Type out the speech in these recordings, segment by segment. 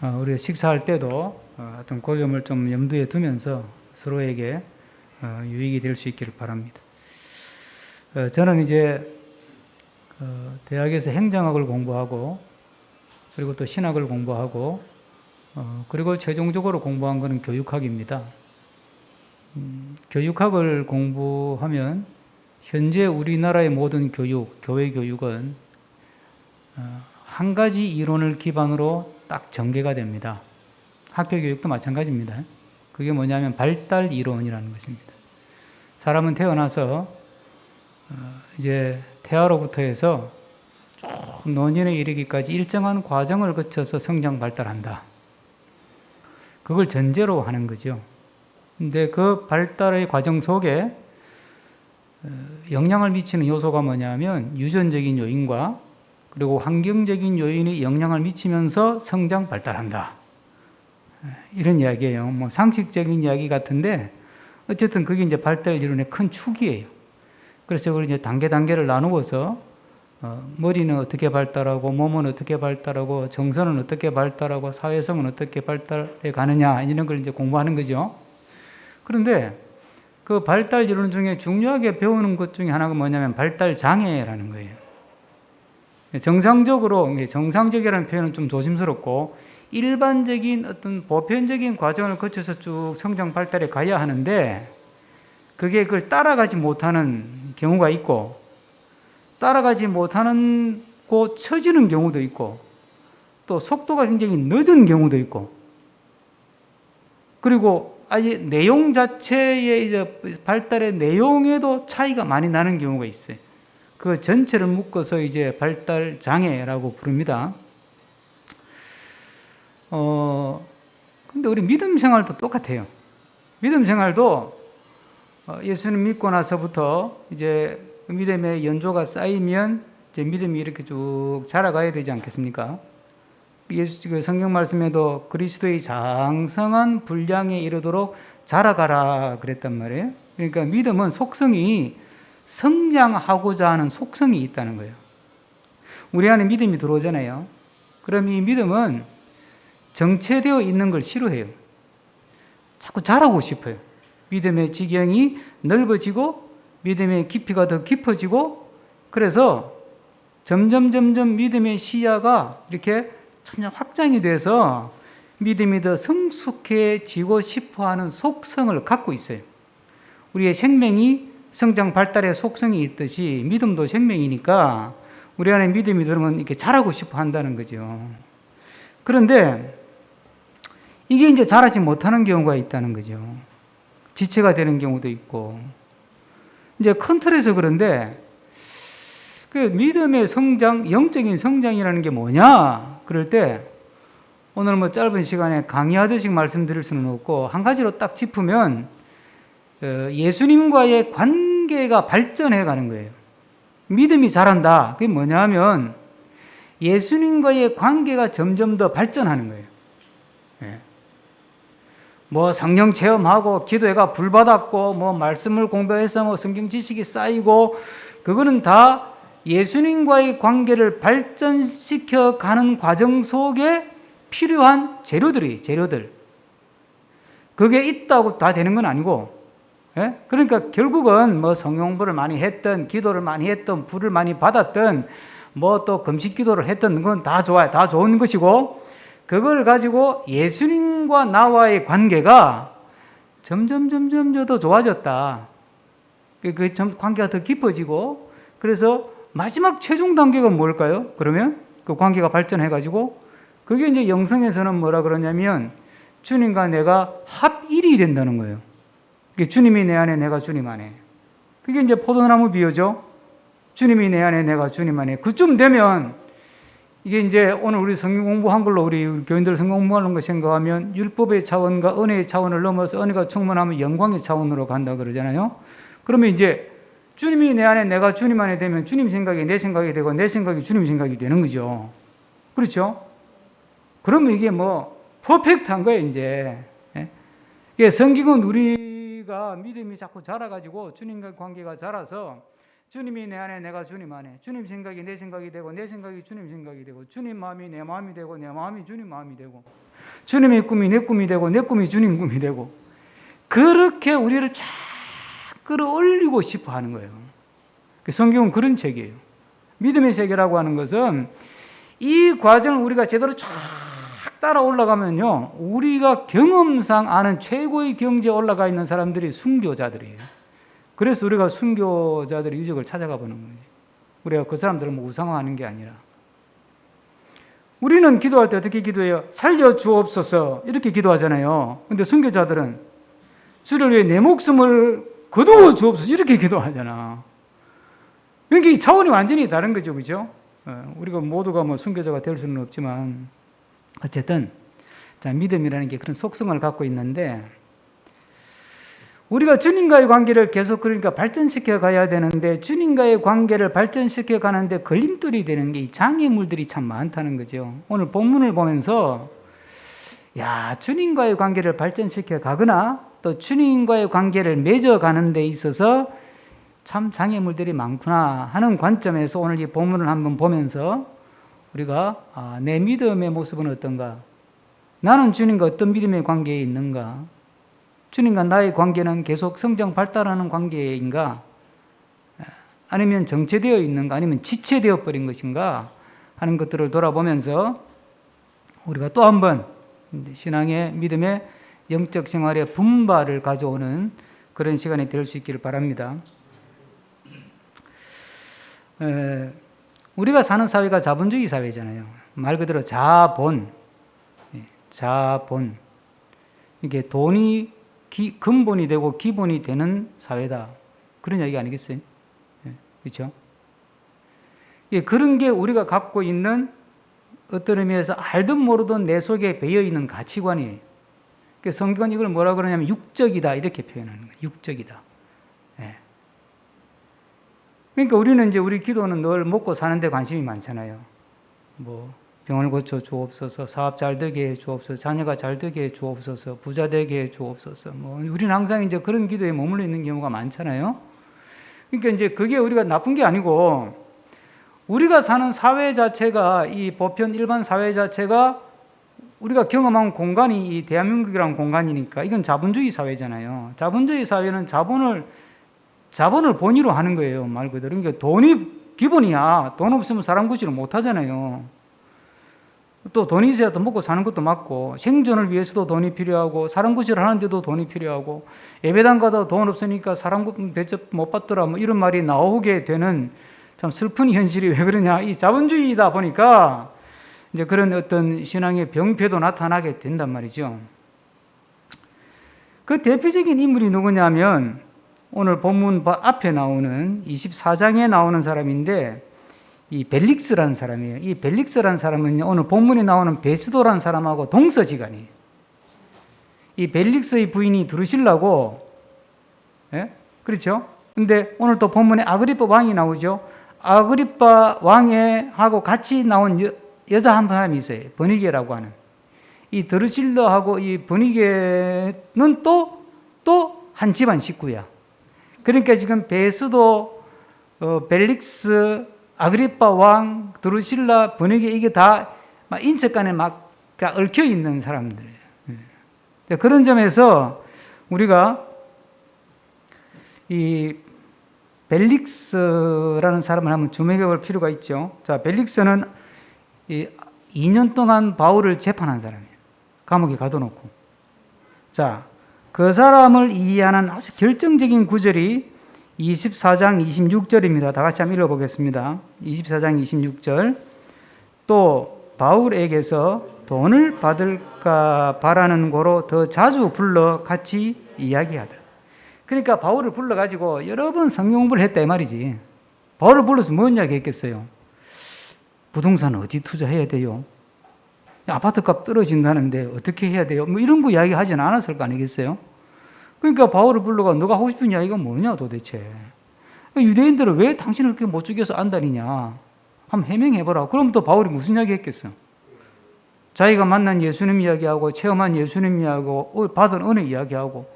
우리가 식사할 때도 어떤 그 점을 좀 염두에 두면서 서로에게 유익이 될 수 있기를 바랍니다. 저는 이제 대학에서 행정학을 공부하고 그리고 또 신학을 공부하고 그리고 최종적으로 공부한 것은 교육학입니다. 교육학을 공부하면 현재 우리나라의 모든 교육, 교회 교육은 한 가지 이론을 기반으로 딱 전개가 됩니다. 학교 교육도 마찬가지입니다. 그게 뭐냐면 발달 이론이라는 것입니다. 사람은 태어나서 이제 태아로부터 해서 노년에 이르기까지 일정한 과정을 거쳐서 성장 발달한다. 그걸 전제로 하는 거죠. 근데 그 발달의 과정 속에 영향을 미치는 요소가 뭐냐면 유전적인 요인과 그리고 환경적인 요인이 영향을 미치면서 성장 발달한다. 이런 이야기예요. 뭐 상식적인 이야기 같은데 어쨌든 그게 이제 발달 이론의 큰 축이에요. 그래서 그걸 이제 단계를 나누어서 머리는 어떻게 발달하고 몸은 어떻게 발달하고 정서는 어떻게 발달하고 사회성은 어떻게 발달해 가느냐 이런 걸 이제 공부하는 거죠. 그런데 그 발달 이론 중에 중요하게 배우는 것 중에 하나가 뭐냐면 발달 장애라는 거예요. 정상적이라는 표현은 좀 조심스럽고 일반적인 어떤 보편적인 과정을 거쳐서 쭉 성장 발달해 가야 하는데 그게 그걸 따라가지 못하는 경우가 있고 따라가지 못하는 고 처지는 경우도 있고 또 속도가 굉장히 늦은 경우도 있고 그리고 아예 내용 자체의 이제 발달의 내용에도 차이가 많이 나는 경우가 있어요. 그 전체를 묶어서 이제 발달 장애라고 부릅니다. 근데 우리 믿음 생활도 똑같아요. 믿음 생활도 예수님 믿고 나서부터 이제 믿음의 연조가 쌓이면 이제 믿음이 이렇게 쭉 자라가야 되지 않겠습니까? 예수 성경 말씀에도 그리스도의 장성한 분량에 이르도록 자라가라 그랬단 말이에요. 그러니까 믿음은 속성이 성장하고자 하는 속성이 있다는 거예요. 우리 안에 믿음이 들어오잖아요. 그럼 이 믿음은 정체되어 있는 걸 싫어해요. 자꾸 자라고 싶어요. 믿음의 지경이 넓어지고 믿음의 깊이가 더 깊어지고 그래서 점점 믿음의 시야가 이렇게 점점 확장이 돼서 믿음이 더 성숙해지고 싶어하는 속성을 갖고 있어요. 우리의 생명이 성장 발달의 속성이 있듯이 믿음도 생명이니까 우리 안에 믿음이 들으면 이렇게 자라고 싶어 한다는 거죠. 그런데 이게 이제 자라지 못하는 경우가 있다는 거죠. 지체가 되는 경우도 있고 이제 큰 틀에서 그런데 그 믿음의 성장, 영적인 성장이라는 게 뭐냐? 그럴 때 오늘 뭐 짧은 시간에 강의하듯이 말씀드릴 수는 없고 한 가지로 딱 짚으면 예수님과의 관계가 발전해 가는 거예요. 믿음이 자란다. 그게 뭐냐 하면 예수님과의 관계가 점점 더 발전하는 거예요. 뭐 성령 체험하고 기도회가 불받았고 뭐 말씀을 공부해서 뭐 성경 지식이 쌓이고 그거는 다 예수님과의 관계를 발전시켜 가는 과정 속에 필요한 재료들. 그게 있다고 다 되는 건 아니고, 그러니까 결국은 뭐 성경 공부를 많이 했던, 기도를 많이 했던, 불을 많이 받았던, 뭐 또 금식 기도를 했던 건 다 좋아요. 다 좋은 것이고, 그걸 가지고 예수님과 나와의 관계가 점점 더 좋아졌다. 그 관계가 더 깊어지고, 그래서 마지막 최종 단계가 뭘까요? 그러면 그 관계가 발전해가지고 그게 이제 영성에서는 뭐라 그러냐면 주님과 내가 합일이 된다는 거예요. 주님이 내 안에 내가 주님 안에. 그게 이제 포도나무 비유죠. 주님이 내 안에 내가 주님 안에. 그쯤 되면 이게 이제 오늘 우리 성경 공부한 걸로 우리 교인들 성경 공부하는 거 생각하면 율법의 차원과 은혜의 차원을 넘어서 은혜가 충만하면 영광의 차원으로 간다 그러잖아요. 그러면 이제 주님이 내 안에 내가 주님 안에 되면 주님 생각이 내 생각이 되고 내 생각이 주님 생각이 되는 거죠. 그렇죠? 그러면 이게 뭐 퍼펙트한 거예요, 이제. 이게 성경은 우리가 믿음이 자꾸 자라가지고 주님과 관계가 자라서 주님이 내 안에, 내가 주님 안에. 주님 생각이 내 생각이 되고, 내 생각이 주님 생각이 되고, 주님 마음이 내 마음이 되고, 내 마음이 주님 마음이 되고, 주님의 꿈이 내 꿈이 되고, 내 꿈이 주님 꿈이 되고, 그렇게 우리를 쫙 끌어올리고 싶어 하는 거예요. 성경은 그런 책이에요. 믿음의 세계라고 하는 것은 이 과정을 우리가 제대로 쫙 따라 올라가면요, 우리가 경험상 아는 최고의 경지에 올라가 있는 사람들이 순교자들이에요. 그래서 우리가 순교자들의 유적을 찾아가 보는 거예요. 우리가 그 사람들을 뭐 우상화하는 게 아니라. 우리는 기도할 때 어떻게 기도해요? 살려주옵소서 이렇게 기도하잖아요. 근데 순교자들은 주를 위해 내 목숨을 거두어 주옵소서 이렇게 기도하잖아. 그러니까 이 차원이 완전히 다른 거죠, 그죠? 우리가 모두가 뭐 순교자가 될 수는 없지만 어쨌든 자, 믿음이라는 게 그런 속성을 갖고 있는데, 우리가 주님과의 관계를 계속 그러니까 발전시켜 가야 되는데, 주님과의 관계를 발전시켜 가는데 걸림돌이 되는 게 이 장애물들이 참 많다는 거죠. 오늘 본문을 보면서 야, 주님과의 관계를 발전시켜 가거나 또 주님과의 관계를 맺어 가는 데 있어서 참 장애물들이 많구나 하는 관점에서 오늘 이 본문을 한번 보면서 우리가 내 믿음의 모습은 어떤가? 나는 주님과 어떤 믿음의 관계에 있는가? 주님과 나의 관계는 계속 성장 발달하는 관계인가? 아니면 정체되어 있는가? 아니면 지체되어 버린 것인가? 하는 것들을 돌아보면서 우리가 또 한번 신앙의 믿음의 영적 생활의 분발을 가져오는 그런 시간이 될 수 있기를 바랍니다. 우리가 사는 사회가 자본주의 사회잖아요. 말 그대로 자본. 이게 돈이 근본이 되고 기본이 되는 사회다. 그런 이야기 아니겠어요? 그렇죠? 그런 게 우리가 갖고 있는 어떤 의미에서 알든 모르든 내 속에 배어 있는 가치관이에요. 성경은 이걸 뭐라 그러냐면 육적이다 이렇게 표현하는 거예요. 육적이다. 그러니까 우리는 이제 우리 기도는 늘 먹고 사는 데 관심이 많잖아요. 뭐 병을 고쳐 주옵소서, 사업 잘 되게 해 주옵소서, 자녀가 잘 되게 해 주옵소서, 부자 되게 해 주옵소서. 뭐 우리는 항상 이제 그런 기도에 머물러 있는 경우가 많잖아요. 그러니까 이제 그게 우리가 나쁜 게 아니고, 우리가 사는 사회 자체가, 이 보편 일반 사회 자체가 우리가 경험한 공간이 이 대한민국이라는 공간이니까 이건 자본주의 사회잖아요. 자본주의 사회는 자본을 본위로 하는 거예요, 말 그대로. 그러니까 돈이 기본이야. 돈 없으면 사람 구실을 못 하잖아요. 또 돈이 있어야 또 먹고 사는 것도 맞고, 생존을 위해서도 돈이 필요하고, 사람 구실을 하는데도 돈이 필요하고, 예배당 가도 돈 없으니까 사람 대접 못 받더라, 뭐 이런 말이 나오게 되는 참 슬픈 현실이 왜 그러냐. 이 자본주의이다 보니까 이제 그런 어떤 신앙의 병폐도 나타나게 된단 말이죠. 그 대표적인 인물이 누구냐면 오늘 본문 앞에 나오는 24장에 나오는 사람인데, 이 벨릭스라는 사람이에요. 이 벨릭스라는 사람은 오늘 본문에 나오는 베스도라는 사람하고 동서지간이에요. 이 벨릭스의 부인이 드루실라고, 그렇죠? 근데 오늘 또 본문에 아그리빠 왕이 나오죠. 아그리빠 왕하고 같이 나온 여자 한 사람이 있어요. 버니게라고 하는. 이 드루실라하고 이 버니게는 또 한 집안 식구야. 그러니까 지금 베스도, 벨릭스, 아그리빠 왕, 드루실라, 버니게 이게 다 인척간에 막 얽혀 있는 사람들이에요. 그런 점에서 우리가 이 벨릭스라는 사람을 한번 주목해 볼 필요가 있죠. 자, 벨릭스는 2년 동안 바울을 재판한 사람이에요. 감옥에 가둬놓고. 자, 그 사람을 이해하는 아주 결정적인 구절이 24장 26절입니다. 다 같이 한번 읽어보겠습니다. 24장 26절. 또 바울에게서 돈을 받을까 바라는 고로 더 자주 불러 같이 이야기하더라. 그러니까 바울을 불러가지고 여러 번 성경 공부를 했다 이 말이지. 바울을 불러서 뭔 이야기 했겠어요? 부동산 어디 투자해야 돼요? 아파트값 떨어진다는데 어떻게 해야 돼요? 뭐 이런 거 이야기 하진 않았을 거 아니겠어요? 그러니까 바울을 불러가 너가 하고 싶은 이야기가 뭐냐 도대체. 유대인들은 왜 당신을 그렇게 못 죽여서 안다니냐. 한번 해명해보라. 그럼 또 바울이 무슨 이야기 했겠어? 자기가 만난 예수님 이야기하고 체험한 예수님 이야기하고 받은 은혜 이야기하고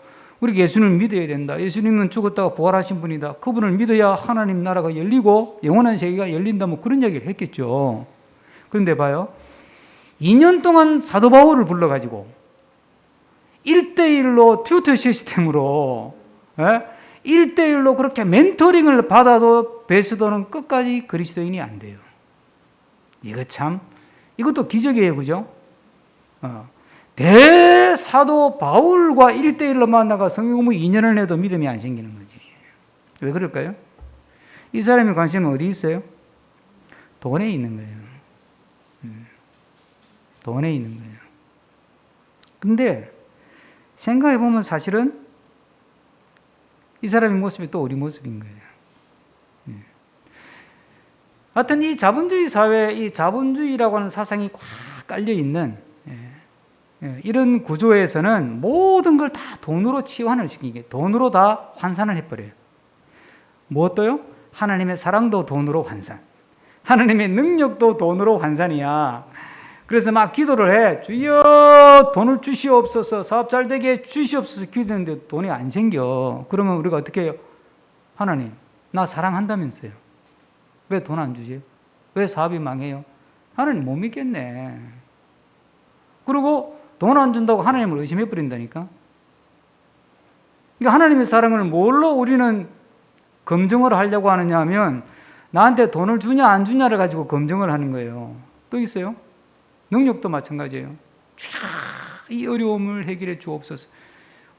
우리가 예수님을 믿어야 된다. 예수님은 죽었다가 부활하신 분이다. 그분을 믿어야 하나님 나라가 열리고 영원한 세계가 열린다. 뭐 그런 이야기를 했겠죠. 그런데 봐요. 2년 동안 사도 바울을 불러가지고 1대1로 튜터 시스템으로 1대1로 그렇게 멘토링을 받아도 베스도는 끝까지 그리스도인이 안 돼요. 이것도 기적이에요. 그죠? 대사도 바울과 1대1로 만나가 성경 공부 2년을 해도 믿음이 안 생기는 거지. 왜 그럴까요? 이 사람의 관심은 어디 있어요? 돈에 있는 거예요. 돈에 있는 거예요. 근데 생각해 보면 사실은 이 사람의 모습이 또 우리 모습인 거예요. 하여튼 이 자본주의 사회에 이 자본주의라고 하는 사상이 꽉 깔려 있는 이런 구조에서는 모든 걸 다 돈으로 치환을 시키게, 돈으로 다 환산을 해버려요. 무엇도요? 하나님의 사랑도 돈으로 환산, 하나님의 능력도 돈으로 환산이야. 그래서 막 기도를 해. 주여 돈을 주시옵소서, 사업 잘 되게 주시옵소서 기도했는데 돈이 안 생겨. 그러면 우리가 어떻게 해요? 하나님, 나 사랑한다면서요. 왜 돈 안 주지? 왜 사업이 망해요? 하나님 못 믿겠네. 그리고 돈 안 준다고 하나님을 의심해 버린다니까. 그러니까 하나님의 사랑을 뭘로 우리는 검증을 하려고 하느냐 하면 나한테 돈을 주냐 안 주냐를 가지고 검증을 하는 거예요. 또 있어요? 능력도 마찬가지예요. 이 어려움을 해결해 주옵소서.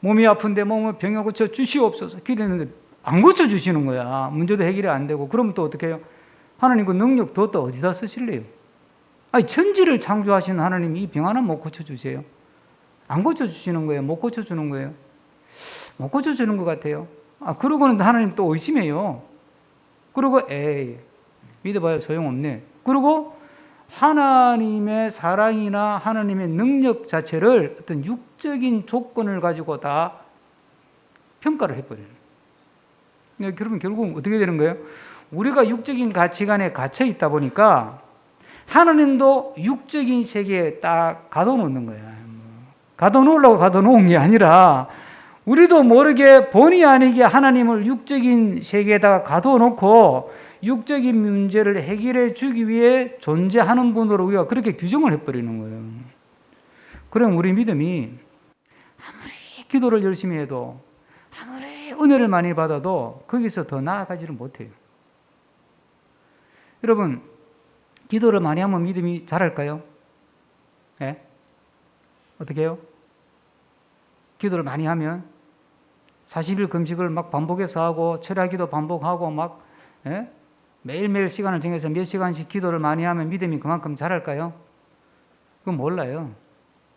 몸이 아픈데 몸을 병에 고쳐 주시옵소서. 기도했는데 안 고쳐 주시는 거야. 문제도 해결이 안 되고. 그러면 또 어떻게 해요? 하나님 그 능력 또 어디다 쓰실래요? 아니, 천지를 창조하신 하나님이 이 병 하나 못 고쳐주세요. 안 고쳐주시는 거예요? 못 고쳐주는 거예요? 못 고쳐주는 것 같아요. 그러고는 하나님 또 의심해요. 그리고 믿어봐야 소용없네. 그리고 하나님의 사랑이나 하나님의 능력 자체를 어떤 육적인 조건을 가지고 다 평가를 해버려요. 그러면 결국 어떻게 되는 거예요? 우리가 육적인 가치관에 갇혀 있다 보니까 하나님도 육적인 세계에 딱 가둬놓는 거야. 가둬놓으려고 가둬놓은 게 아니라 우리도 모르게 본의 아니게 하나님을 육적인 세계에다가 가둬놓고 육적인 문제를 해결해 주기 위해 존재하는 분으로 우리가 그렇게 규정을 해버리는 거예요. 그럼 우리 믿음이 아무리 기도를 열심히 해도 아무리 은혜를 많이 받아도 거기서 더 나아가지를 못해요. 여러분, 기도를 많이 하면 믿음이 자랄까요? 예? 어떻게 해요? 기도를 많이 하면 40일 금식을 막 반복해서 하고 철야기도 반복하고 막 매일매일 시간을 정해서 몇 시간씩 기도를 많이 하면 믿음이 그만큼 자랄까요? 그건 몰라요.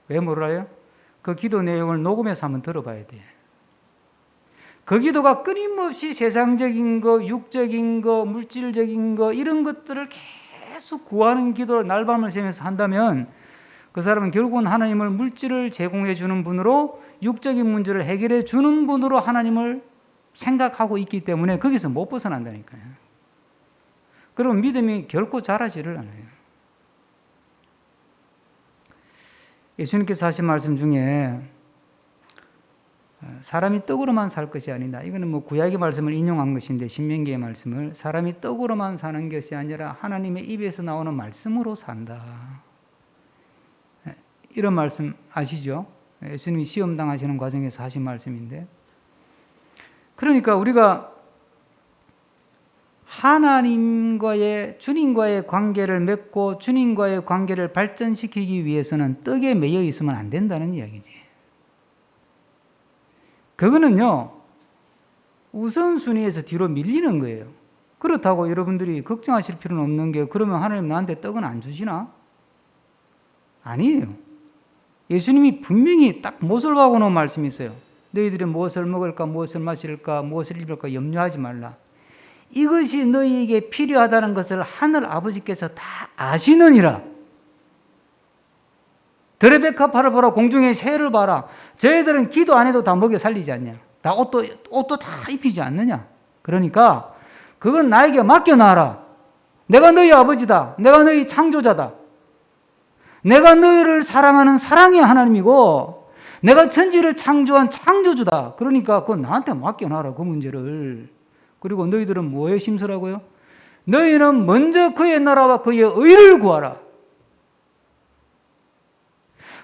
왜 몰라요? 그 기도 내용을 녹음해서 한번 들어봐야 돼. 그 기도가 끊임없이 세상적인 거, 육적인 거, 물질적인 거 이런 것들을 계속 구하는 기도를 날밤을 새면서 한다면 그 사람은 결국은 하나님을 물질을 제공해 주는 분으로 육적인 문제를 해결해 주는 분으로 하나님을 생각하고 있기 때문에 거기서 못 벗어난다니까요. 그러면 믿음이 결코 자라지를 않아요. 예수님께서 하신 말씀 중에 사람이 떡으로만 살 것이 아니다. 이거는 뭐 구약의 말씀을 인용한 것인데 신명기의 말씀을 사람이 떡으로만 사는 것이 아니라 하나님의 입에서 나오는 말씀으로 산다. 이런 말씀 아시죠? 예수님이 시험 당하시는 과정에서 하신 말씀인데 그러니까 우리가 하나님과의 주님과의 관계를 맺고 주님과의 관계를 발전시키기 위해서는 떡에 매여 있으면 안 된다는 이야기지. 그거는요, 우선순위에서 뒤로 밀리는 거예요. 그렇다고 여러분들이 걱정하실 필요는 없는 게 그러면 하나님 나한테 떡은 안 주시나? 아니에요. 예수님이 분명히 딱 못을 박아놓은 말씀이 있어요. 너희들이 무엇을 먹을까, 무엇을 마실까, 무엇을 입을까 염려하지 말라. 이것이 너희에게 필요하다는 것을 하늘 아버지께서 다 아시느니라. 들의 백합화를 보라, 공중의 새를 봐라. 저희들은 기도 안 해도 다 먹여 살리지 않냐. 다 옷도 다 입히지 않느냐. 그러니까 그건 나에게 맡겨놔라. 내가 너희 아버지다. 내가 너희 창조자다. 내가 너희를 사랑하는 사랑의 하나님이고 내가 천지를 창조한 창조주다. 그러니까 그건 나한테 맡겨놔라, 그 문제를. 그리고 너희들은 뭐에 심서라고요? 너희는 먼저 그의 나라와 그의 의를 구하라.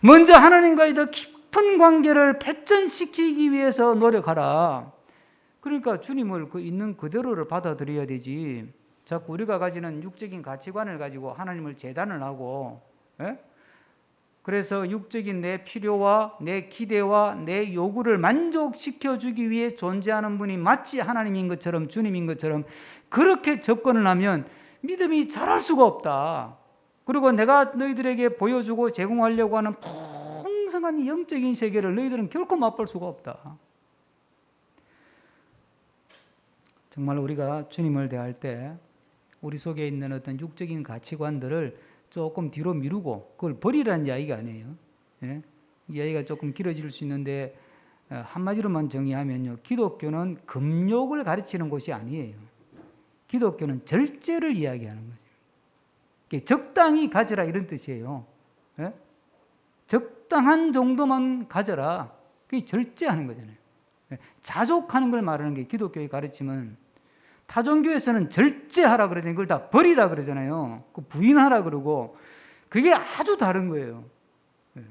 먼저 하나님과의 더 깊은 관계를 발전시키기 위해서 노력하라. 그러니까 주님을 그 있는 그대로를 받아들여야 되지. 자꾸 우리가 가지는 육적인 가치관을 가지고 하나님을 재단을 하고, 그래서 육적인 내 필요와 내 기대와 내 요구를 만족시켜주기 위해 존재하는 분이 마치 하나님인 것처럼, 주님인 것처럼 그렇게 접근을 하면 믿음이 자랄 수가 없다. 그리고 내가 너희들에게 보여주고 제공하려고 하는 풍성한 영적인 세계를 너희들은 결코 맛볼 수가 없다. 정말 우리가 주님을 대할 때 우리 속에 있는 어떤 육적인 가치관들을 조금 뒤로 미루고 그걸 버리라는 이야기가 아니에요. 예? 이 이야기가 조금 길어질 수 있는데 한마디로만 정의하면요, 기독교는 금욕을 가르치는 것이 아니에요. 기독교는 절제를 이야기하는 거죠. 적당히 가져라 이런 뜻이에요. 예? 적당한 정도만 가져라. 그게 절제하는 거잖아요. 예? 자족하는 걸 말하는 게 기독교의 가르침은, 타종교에서는 절제하라 그러잖아요. 그걸 다 버리라 그러잖아요. 그 부인하라 그러고, 그게 아주 다른 거예요. 예.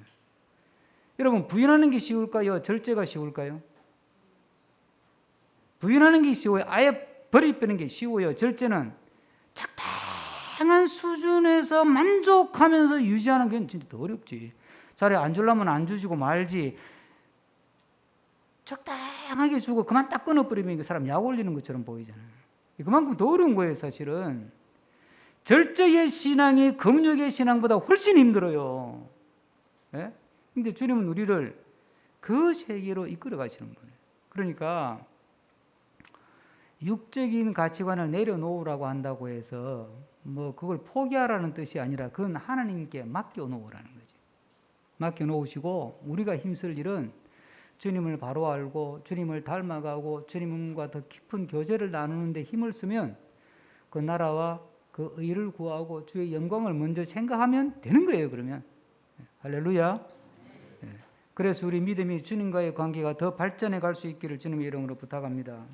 여러분, 부인하는 게 쉬울까요? 절제가 쉬울까요? 부인하는 게 쉬워요. 아예 버리는 게 쉬워요. 절제는 적당한 수준에서 만족하면서 유지하는 게 진짜 더 어렵지. 차라리 안 주려면 안 주시고 말지. 적당하게 주고 그만 딱 끊어버리면 그 사람 약 올리는 것처럼 보이잖아요. 그만큼 더 어려운 거예요, 사실은. 절제의 신앙이 금욕의 신앙보다 훨씬 힘들어요. 예? 근데 주님은 우리를 그 세계로 이끌어 가시는 분이에요. 그러니까 육적인 가치관을 내려놓으라고 한다고 해서 뭐 그걸 포기하라는 뜻이 아니라 그건 하나님께 맡겨놓으라는 거죠. 맡겨놓으시고 우리가 힘쓸 일은 주님을 바로 알고 주님을 닮아가고 주님과 더 깊은 교제를 나누는데 힘을 쓰면 그 나라와 그 의를 구하고 주의 영광을 먼저 생각하면 되는 거예요. 그러면 할렐루야. 그래서 우리 믿음이 주님과의 관계가 더 발전해 갈 수 있기를 주님의 이름으로 부탁합니다.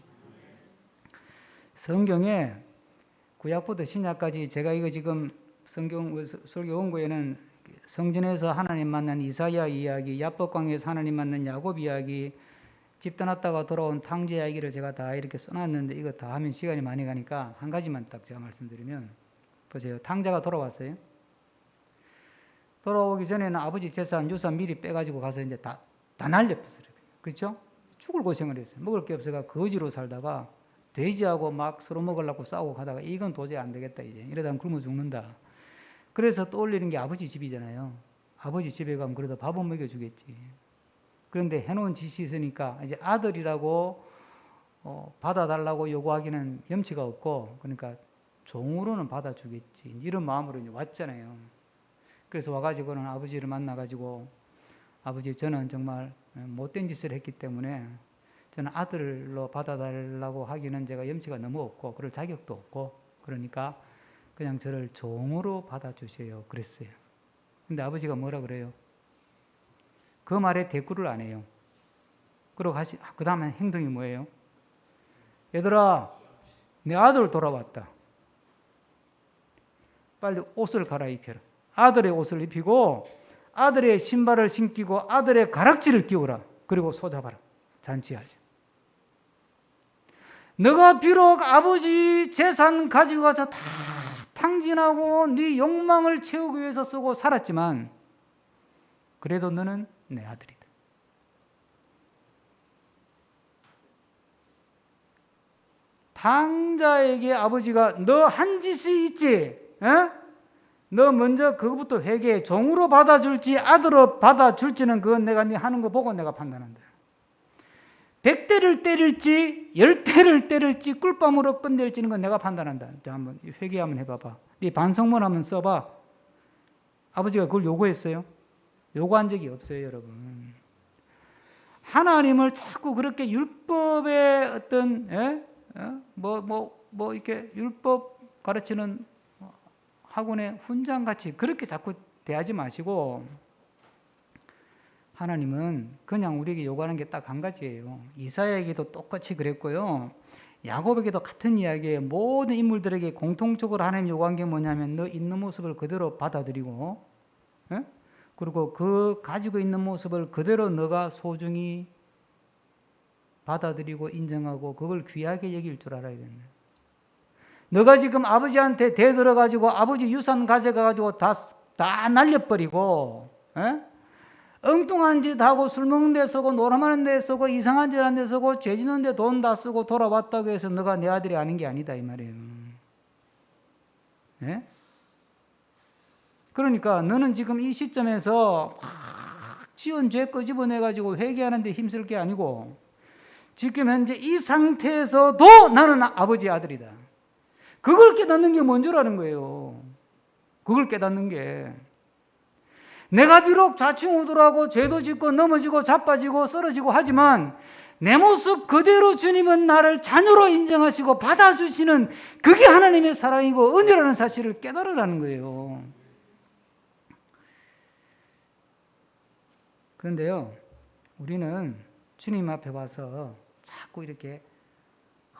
성경에 구약부터 신약까지 제가 이거 지금 성경 설교 원고에는 성전에서 하나님 만난 이사야 이야기, 야복강에서 하나님 만난 야곱 이야기, 집 떠났다가 돌아온 탕제 이야기를 제가 다 이렇게 써놨는데 이거 다 하면 시간이 많이 가니까 한 가지만 딱 제가 말씀드리면, 보세요. 탕자가 돌아왔어요. 돌아오기 전에는 아버지 재산, 유산 미리 빼가지고 가서 이제 다 날려버렸어요. 그렇죠? 죽을 고생을 했어요. 먹을 게 없어가 거지로 살다가 돼지하고 막 서로 먹으려고 싸우고 가다가 이건 도저히 안 되겠다 이제 이러다가 굶어 죽는다. 그래서 떠올리는 게 아버지 집이잖아요. 아버지 집에 가면 그래도 밥은 먹여주겠지. 그런데 해놓은 짓이 있으니까 이제 아들이라고 받아달라고 요구하기는 염치가 없고, 그러니까 종으로는 받아주겠지 이런 마음으로 이제 왔잖아요. 그래서 와가지고는 아버지를 만나가지고, 아버지 저는 정말 못된 짓을 했기 때문에 저는 아들로 받아달라고 하기는 제가 염치가 너무 없고 그럴 자격도 없고, 그러니까 그냥 저를 종으로 받아주세요 그랬어요. 근데 아버지가 뭐라 그래요? 그 말에 대꾸를 안 해요. 그러고 그 다음에 행동이 뭐예요? 얘들아, 내 아들 돌아왔다. 빨리 옷을 갈아입혀라. 아들의 옷을 입히고 아들의 신발을 신기고 아들의 가락지를 끼우라. 그리고 소잡아라. 잔치하자. 너가 비록 아버지 재산 가지고 가서 다 탕진하고 네 욕망을 채우기 위해서 쓰고 살았지만 그래도 너는 내 아들이다. 탕자에게 아버지가 너 한 짓이 있지? 에? 너 먼저 그것부터 회개해. 종으로 받아줄지 아들로 받아줄지는 그건 내가 네 하는 거 보고 내가 판단한다. 100대를 때릴지 10대를 때릴지 꿀밤으로 끝낼지는 건 내가 판단한다. 자, 한번 회개 한번 해봐봐. 네 반성문 한번 써봐. 아버지가 그걸 요구했어요? 요구한 적이 없어요, 여러분. 하나님을 자꾸 그렇게 율법의 어떤 이렇게 율법 가르치는 학원의 훈장같이 그렇게 자꾸 대하지 마시고, 하나님은 그냥 우리에게 요구하는 게 딱 한 가지예요. 이사야에게도 똑같이 그랬고요. 야곱에게도 같은 이야기예요. 모든 인물들에게 공통적으로 하나님 요구한 게 뭐냐면 너 있는 모습을 그대로 받아들이고, 예? 그리고 그 가지고 있는 모습을 그대로 너가 소중히 받아들이고 인정하고 그걸 귀하게 여길 줄 알아야 된다. 너가 지금 아버지한테 대들어가지고 아버지 유산 가져가가지고 다 날려버리고, 에? 엉뚱한 짓 하고 술 먹는 데 쓰고 노름하는 데 쓰고 이상한 짓 하는 데 쓰고 죄 짓는 데 돈 다 쓰고 돌아왔다고 해서 너가 내 아들이 아닌 게 아니다 이 말이에요. 에? 그러니까 너는 지금 이 시점에서 막 지은 죄 끄집어내가지고 회개하는 데 힘쓸 게 아니고 지금 현재 이 상태에서도 나는 아버지 아들이다. 그걸 깨닫는 게 먼저라는 거예요. 그걸 깨닫는 게. 내가 비록 좌충우돌하고 죄도 짓고 넘어지고 자빠지고 쓰러지고 하지만 내 모습 그대로 주님은 나를 자녀로 인정하시고 받아주시는 그게 하나님의 사랑이고 은혜라는 사실을 깨달으라는 거예요. 그런데요, 우리는 주님 앞에 와서 자꾸 이렇게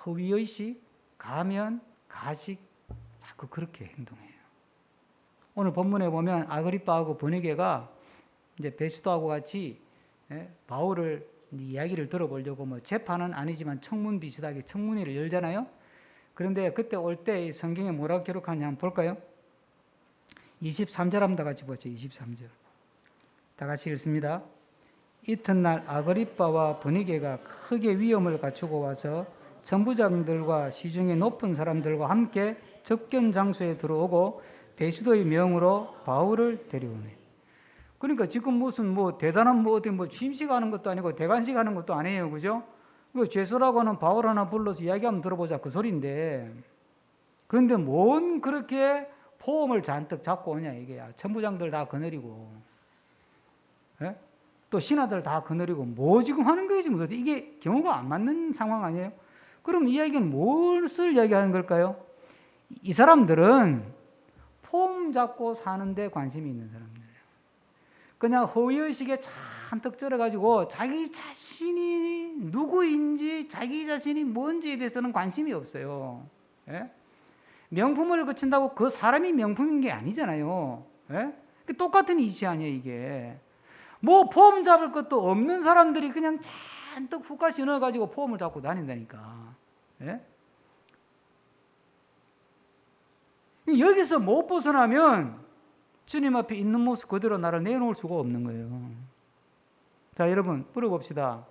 허위의식, 가면, 가식 자꾸 그렇게 행동해요. 오늘 본문에 보면 아그리빠하고 버니게가 이제 베스도하고 같이 바울을 이야기를 들어보려고 뭐 재판은 아니지만 청문 비슷하게 청문회를 열잖아요. 그런데 그때 올 때 성경에 뭐라고 기록하냐 한번 볼까요? 23절 한번 다 같이 보죠. 23절. 다 같이 읽습니다. 이튿날 아그리빠와 버니게가 크게 위험을 갖추고 와서 천부장들과 시중의 높은 사람들과 함께 접견 장소에 들어오고 베스도의 명으로 바울을 데려오네. 그러니까 지금 무슨 뭐 대단한 뭐 어디 뭐 취임식 하는 것도 아니고 대관식 하는 것도 아니에요, 그죠? 그 죄수라고 하는 바울 하나 불러서 이야기 한번 들어보자 그 소리인데. 그런데 뭔 그렇게 포옹을 잔뜩 잡고 오냐 이게. 천부장들 다 거느리고, 예? 또 신하들 다 거느리고 뭐 지금 하는 거지 뭐 이게 경우가 안 맞는 상황 아니에요? 그럼 이 이야기는 무엇을 이야기하는 걸까요? 이 사람들은 폼 잡고 사는데 관심이 있는 사람들이에요. 그냥 허위의식에 잔뜩 쩔어가지고 자기 자신이 누구인지 자기 자신이 뭔지에 대해서는 관심이 없어요. 예? 명품을 거친다고 그 사람이 명품인 게 아니잖아요. 예? 똑같은 이치 아니에요 이게. 뭐 폼 잡을 것도 없는 사람들이 그냥 잔뜩 훅가시 넣어가지고 폼을 잡고 다닌다니까. 예? 여기서 못 벗어나면 주님 앞에 있는 모습 그대로 나를 내놓을 수가 없는 거예요. 자, 여러분 물어봅시다.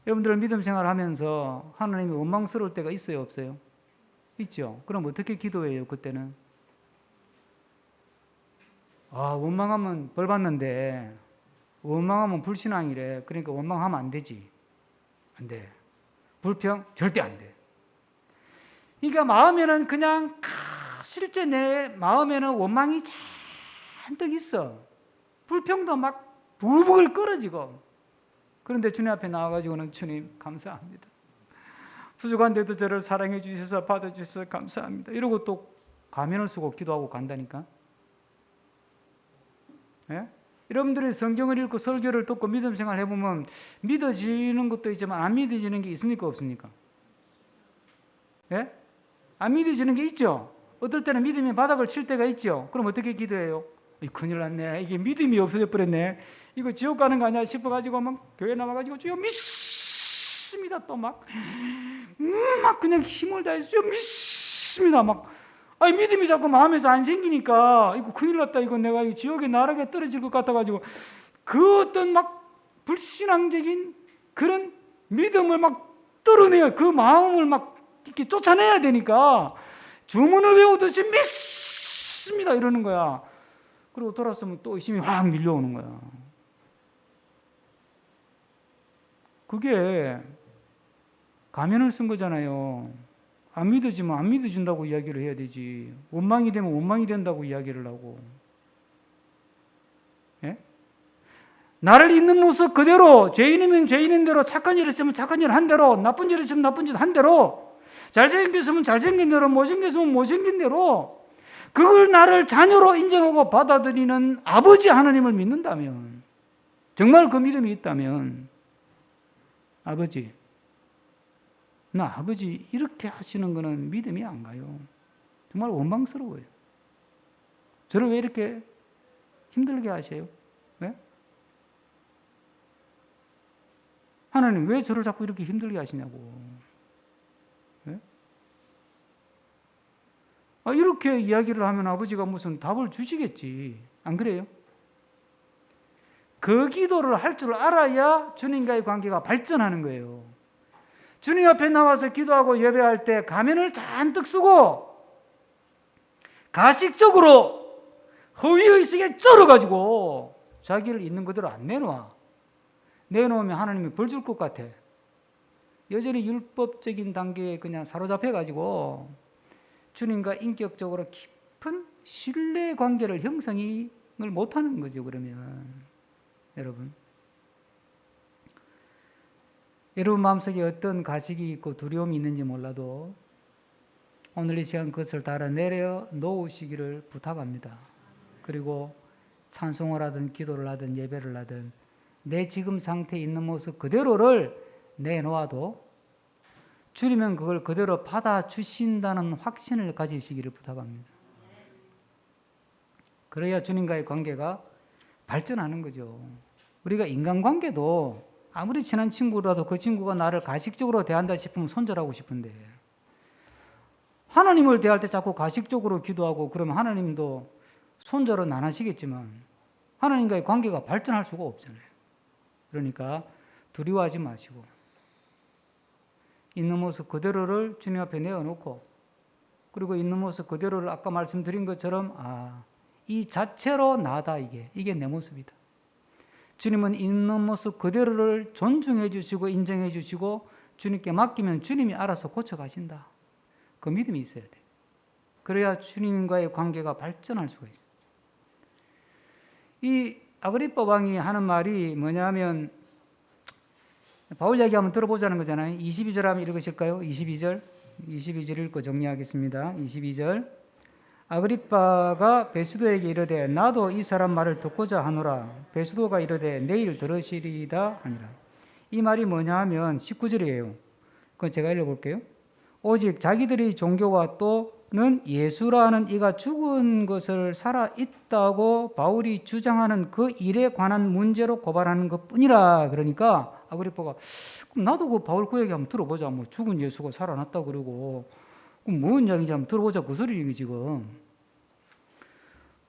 여러분들 믿음 생활을 하면서 하나님이 원망스러울 때가 있어요, 없어요? 있죠. 그럼 어떻게 기도해요, 그때는? 원망하면 벌 받는데 원망하면 불신앙이래. 그러니까 원망하면 안 되지. 안 돼. 불평? 절대 안 돼. 그러니까 마음에는 그냥 실제 내 마음에는 원망이 잔뜩 있어. 불평도 막 부글부글 끓어지고. 그런데 주님 앞에 나와가지고는 주님 감사합니다. 부족한데도 저를 사랑해 주셔서 받아주셔서 감사합니다. 이러고 또 가면을 쓰고 기도하고 간다니까. 예? 여러분들이 성경을 읽고 설교를 듣고 믿음 생활 해보면 믿어지는 것도 있지만 안 믿어지는 게 있습니까 없습니까? 예? 안 믿어지는 게 있죠. 어떨 때는 믿음이 바닥을 칠 때가 있죠. 그럼 어떻게 기도해요? 큰일 났네. 이게 믿음이 없어져 버렸네. 이거 지옥 가는 거 아니야 싶어가지고 막 교회 나와가지고 주여 믿습니다. 또 막 그냥 힘을 다해서 주여 믿습니다. 막 믿음이 자꾸 마음에서 안 생기니까 이거 큰일 났다. 이거 내가 이 지옥에 나락에 떨어질 것 같아가지고 그 어떤 막 불신앙적인 그런 믿음을 막 떨어내야 그 마음을 막 이렇게 쫓아내야 되니까 주문을 외우듯이 믿습니다 이러는 거야. 그리고 돌아서면 또 의심이 확 밀려오는 거야. 그게 가면을 쓴 거잖아요. 안 믿어지면 안 믿어진다고 이야기를 해야 되지. 원망이 되면 원망이 된다고 이야기를 하고. 예? 나를 있는 모습 그대로, 죄인이면 죄인인 대로, 착한 일 했으면 착한 일 한 대로, 나쁜 일 했으면 나쁜 짓 한 대로, 잘생겼으면 잘생긴 대로, 못생겼으면 못생긴 대로, 그걸 나를 자녀로 인정하고 받아들이는 아버지 하나님을 믿는다면 정말 그 믿음이 있다면 아버지, 나 아버지 이렇게 하시는 거는 믿음이 안 가요. 정말 원망스러워요. 저를 왜 이렇게 힘들게 하세요? 왜? 하나님 왜 저를 자꾸 이렇게 힘들게 하시냐고. 왜? 이렇게 이야기를 하면 아버지가 무슨 답을 주시겠지. 안 그래요? 그 기도를 할 줄 알아야 주님과의 관계가 발전하는 거예요. 주님 앞에 나와서 기도하고 예배할 때 가면을 잔뜩 쓰고 가식적으로 허위의식에 쩔어가지고 자기를 있는 그대로 안 내놓아. 내놓으면 하나님이 벌 줄 것 같아. 여전히 율법적인 단계에 그냥 사로잡혀가지고 주님과 인격적으로 깊은 신뢰 관계를 형성을 못하는 거죠. 그러면 여러분 마음속에 어떤 가식이 있고 두려움이 있는지 몰라도 오늘 이 시간 그것을 다 알아내려 놓으시기를 부탁합니다. 그리고 찬송을 하든 기도를 하든 예배를 하든 내 지금 상태에 있는 모습 그대로를 내놓아도 주님은 그걸 그대로 받아주신다는 확신을 가지시기를 부탁합니다. 그래야 주님과의 관계가 발전하는 거죠. 우리가 인간관계도 아무리 친한 친구라도 그 친구가 나를 가식적으로 대한다 싶으면 손절하고 싶은데 하나님을 대할 때 자꾸 가식적으로 기도하고 그러면 하나님도 손절은 안 하시겠지만 하나님과의 관계가 발전할 수가 없잖아요. 그러니까 두려워하지 마시고 있는 모습 그대로를 주님 앞에 내어놓고 그리고 있는 모습 그대로를 아까 말씀드린 것처럼 이 자체로 나다 이게 내 모습이다. 주님은 있는 모습 그대로를 존중해 주시고 인정해 주시고 주님께 맡기면 주님이 알아서 고쳐가신다. 그 믿음이 있어야 돼. 그래야 주님과의 관계가 발전할 수가 있어요. 이 아그리빠 왕이 하는 말이 뭐냐면 바울 이야기 한번 들어보자는 거잖아요. 22절 하면 읽으실까요? 22절 읽고 정리하겠습니다. 22절 아그리빠가 베스도에게 이르되 나도 이 사람 말을 듣고자 하노라. 베스도가 이르되 내일 들으시리이다 하니라. 이 말이 뭐냐 하면 19절이에요. 그건 제가 읽어볼게요. 오직 자기들의 종교와 또는 예수라는 이가 죽은 것을 살아있다고 바울이 주장하는 그 일에 관한 문제로 고발하는 것뿐이라. 그러니까 아그리빠가 그럼 나도 그 바울 그 얘기 한번 들어보자. 뭐 죽은 예수가 살아났다 그러고 그럼 뭔 이야기인지 한번 들어보자. 그 소리지 지금.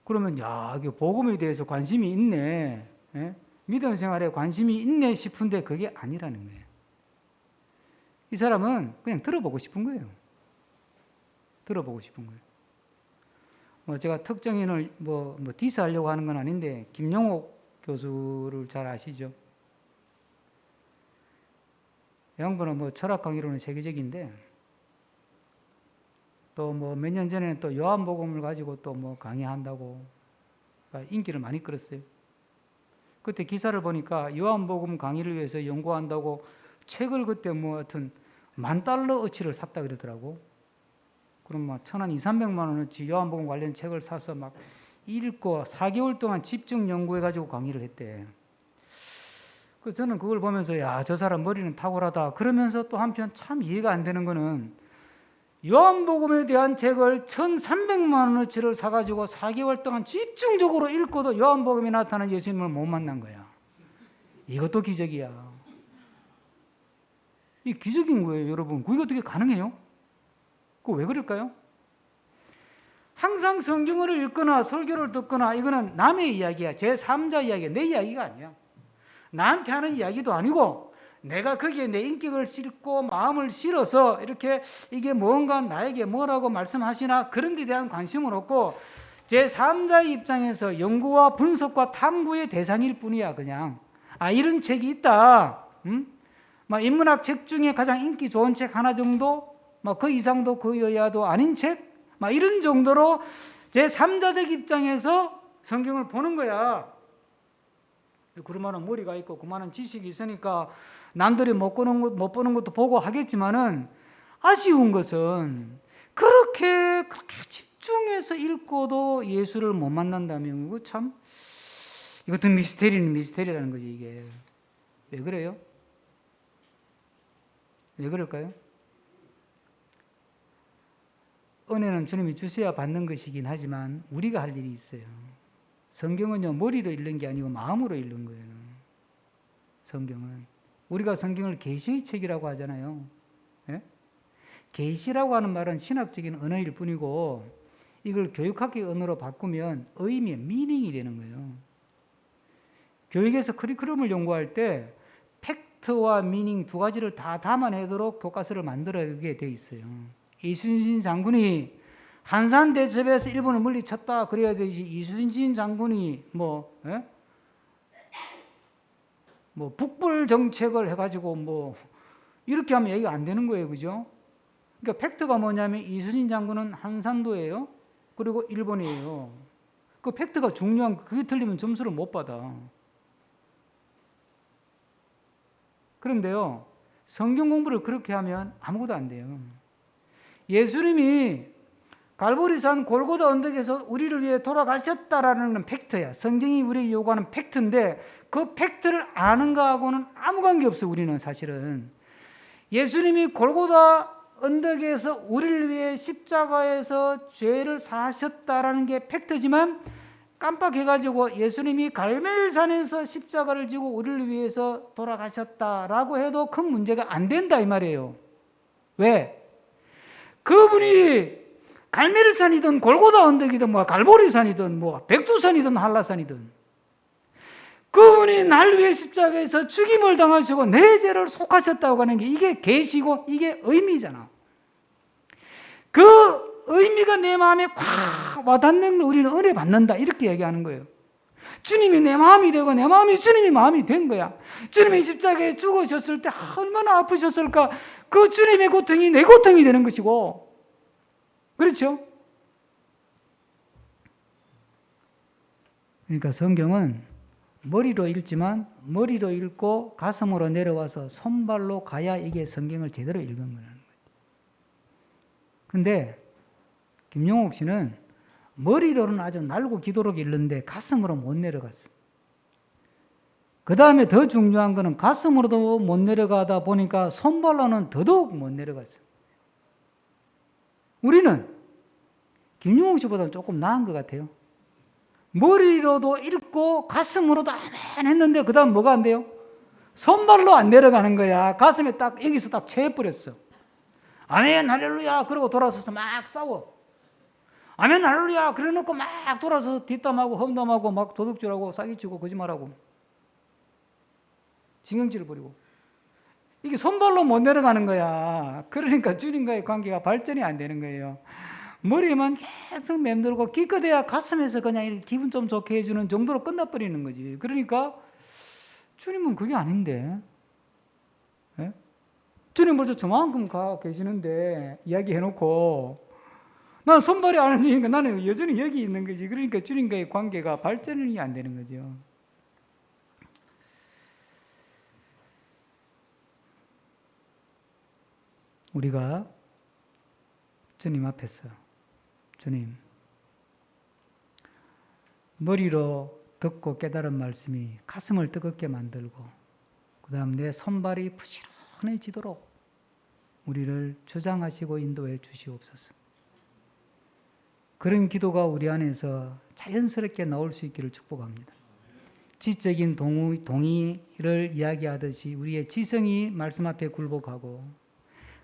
그러면 이게 복음에 대해서 관심이 있네. 예? 믿음 생활에 관심이 있네 싶은데 그게 아니라는 거예요. 이 사람은 그냥 들어보고 싶은 거예요. 들어보고 싶은 거예요. 뭐 제가 특정인을 뭐 디스하려고 하는 건 아닌데 김용옥 교수를 잘 아시죠? 양반은 뭐 철학 강의로는 세계적인데 또 뭐 몇 년 전에는 또 요한복음을 가지고 또 뭐 강의한다고 인기를 많이 끌었어요. 그때 기사를 보니까 요한복음 강의를 위해서 연구한다고 책을 그때 뭐 하여튼 $10,000어치를 샀다 그러더라고. 그럼 막 1,200~300만 원어치 요한복음 관련 책을 사서 막 읽고 4개월 동안 집중 연구해가지고 강의를 했대. 그 저는 그걸 보면서 저 사람 머리는 탁월하다. 그러면서 또 한편 참 이해가 안 되는 거는 요한복음에 대한 책을 1,300만 원어치를 사가지고 4개월 동안 집중적으로 읽고도 요한복음에 나타나는 예수님을 못 만난 거야. 이것도 기적이야. 이 기적인 거예요, 여러분. 그게 어떻게 가능해요? 그거 왜 그럴까요? 항상 성경을 읽거나 설교를 듣거나 이거는 남의 이야기야. 제3자 이야기야. 내 이야기가 아니야. 나한테 하는 이야기도 아니고 내가 거기에 내 인격을 싣고 마음을 실어서 이렇게 이게 뭔가 나에게 뭐라고 말씀하시나 그런 데 대한 관심은 없고 제3자의 입장에서 연구와 분석과 탐구의 대상일 뿐이야. 그냥 이런 책이 있다. 인문학 책 중에 가장 인기 좋은 책 하나 정도, 그 이상도 그 여야도 아닌 책, 이런 정도로 제3자적 입장에서 성경을 보는 거야. 그러면은 머리가 있고 그만한 지식이 있으니까 남들이 못 보는 것도 보고 하겠지만은 아쉬운 것은 그렇게 집중해서 읽고도 예수를 못 만난다면 그거 참 이것도 미스테리는 미스테리라는 거지, 이게. 왜 그래요? 왜 그럴까요? 은혜는 주님이 주셔야 받는 것이긴 하지만 우리가 할 일이 있어요. 성경은요, 머리로 읽는 게 아니고 마음으로 읽는 거예요. 성경은. 우리가 성경을 계시의 책이라고 하잖아요. 예? 계시라고 하는 말은 신학적인 언어일 뿐이고 이걸 교육학의 언어로 바꾸면 의미의 미닝이 되는 거예요. 교육에서 커리큘럼을 연구할 때 팩트와 미닝 두 가지를 다 담아내도록 교과서를 만들어게 돼 있어요. 이순신 장군이 한산 대첩에서 일본을 물리쳤다 그래야 되지, 이순신 장군이 뭐 북불 정책을 해가지고 이렇게 하면 얘기가 안 되는 거예요, 그죠? 그러니까 팩트가 뭐냐면 이순신 장군은 한산도예요. 그리고 일본이에요. 그 팩트가 중요한, 그게 틀리면 점수를 못 받아. 그런데요, 성경 공부를 그렇게 하면 아무것도 안 돼요. 예수님이 갈보리산 골고다 언덕에서 우리를 위해 돌아가셨다라는 건 팩트야. 성경이 우리에게 요구하는 팩트인데 그 팩트를 아는 거하고는 아무 관계 없어, 우리는 사실은. 예수님이 골고다 언덕에서 우리를 위해 십자가에서 죄를 사하셨다라는 게 팩트지만 깜빡해가지고 예수님이 갈멜산에서 십자가를 지고 우리를 위해서 돌아가셨다라고 해도 큰 문제가 안 된다 이 말이에요. 왜? 그분이 갈멜산이든 골고다 언덕이든 갈보리산이든 백두산이든 한라산이든 그분이 날 위해 십자가에서 죽임을 당하시고 내 죄를 속하셨다고 하는 게 이게 계시고 이게 의미잖아. 그 의미가 내 마음에 콱 와닿는 우리는 은혜 받는다 이렇게 얘기하는 거예요. 주님이 내 마음이 되고 내 마음이 주님이 마음이 된 거야. 주님이 십자가에 죽으셨을 때 얼마나 아프셨을까. 그 주님의 고통이 내 고통이 되는 것이고, 그렇죠? 그러니까 성경은 머리로 읽지만 머리로 읽고 가슴으로 내려와서 손발로 가야 이게 성경을 제대로 읽은 거라는 거예요. 근데 김용옥 씨는 머리로는 아주 날고 기도록 읽는데 가슴으로 못 내려갔어. 그 다음에 더 중요한 거는 가슴으로도 못 내려가다 보니까 손발로는 더더욱 못 내려갔어. 우리는 김용옥 씨보다는 조금 나은 것 같아요. 머리로도 읽고 가슴으로도 아멘 했는데 그 다음 뭐가 안 돼요? 손발로 안 내려가는 거야. 가슴에 딱 여기서 딱 채워버렸어. 아멘 할렐루야 그러고 돌아서서 막 싸워. 아멘 할렐루야 그래 놓고 막 돌아서 뒷담하고 험담하고 막 도둑질하고 사기치고 거짓말하고 징형질을 부리고. 이게 손발로 못 내려가는 거야. 그러니까 주님과의 관계가 발전이 안 되는 거예요. 머리만 계속 맴돌고 기껏해야 가슴에서 그냥 이렇게 기분 좀 좋게 해주는 정도로 끝나버리는 거지. 그러니까 주님은 그게 아닌데, 예? 주님 벌써 저만큼 가 계시는데 이야기해놓고 난 손발이 안 흘리니까 나는 여전히 여기 있는 거지. 그러니까 주님과의 관계가 발전이 안 되는 거죠. 우리가 주님 앞에서 주님, 머리로 듣고 깨달은 말씀이 가슴을 뜨겁게 만들고 그 다음 내 손발이 부지런해지도록 우리를 주장하시고 인도해 주시옵소서. 그런 기도가 우리 안에서 자연스럽게 나올 수 있기를 축복합니다. 지적인 동의를 이야기하듯이 우리의 지성이 말씀 앞에 굴복하고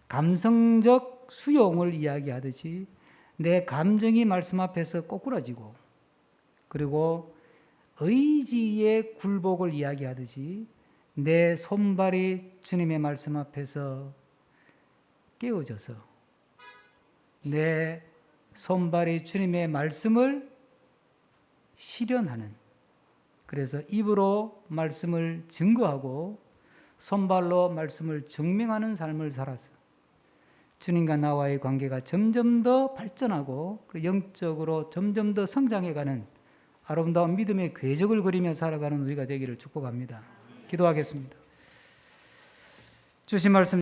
감성적 수용을 이야기하듯이 내 감정이 말씀 앞에서 꼬꾸라지고 그리고 의지의 굴복을 이야기하듯이 내 손발이 주님의 말씀 앞에서 깨어져서 내 손발이 주님의 말씀을 실현하는, 그래서 입으로 말씀을 증거하고 손발로 말씀을 증명하는 삶을 살아서 주님과 나와의 관계가 점점 더 발전하고 영적으로 점점 더 성장해가는 아름다운 믿음의 궤적을 그리며 살아가는 우리가 되기를 축복합니다. 기도하겠습니다. 주신 말씀